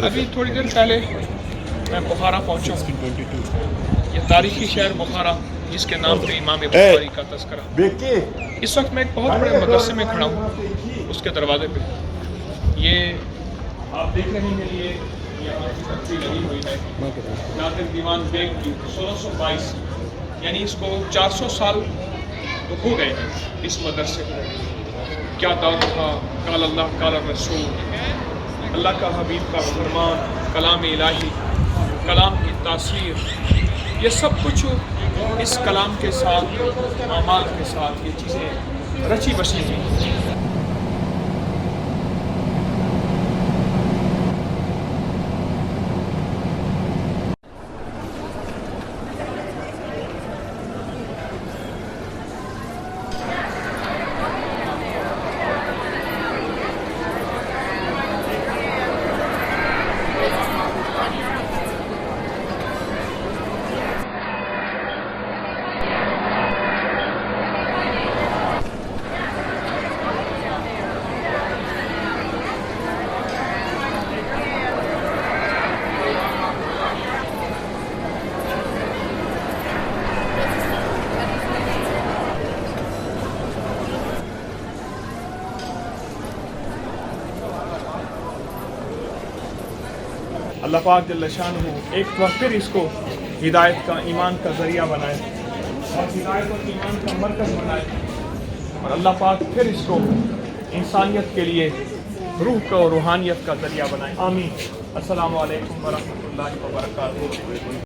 अभी थोड़ी देर पहले मैं बुखारा पहुंचा हूँ। ये तारीखी शहर बुखारा जिसके नाम पे इमाम बुखारी का तज़किरा। इस वक्त मैं एक बहुत बड़े मदरसे में खड़ा हूँ, उसके दरवाजे पे ये आप देख रहे हैं ये यहाँ की तस्वीर लगी हुई है नादिर दीवान बेग की 1622, यानी इसको 400 साल हो गए हैं इस मदरसे को। क्या दौर था, काल अल्लाह काल रसूल, अल्लाह का हबीब का फरमान, कलाम इलाही, कलाम की तासीर, ये सब कुछ इस कलाम के साथ, अमाल के साथ ये चीज़ें रची बसी थी। अल्लाह पाक जल्ल शानहू एक बार फिर इसको हिदायत का, ईमान का ज़रिया बनाए और हिदायत और ईमान का मरकज़ बनाए, और अल्लाह पाक फिर इसको इंसानियत के लिए रूह का और रूहानियत का ज़रिया बनाए। आमीन। अस्सलामु अलैकुम व रहमतुल्लाहि व बरकातुहू।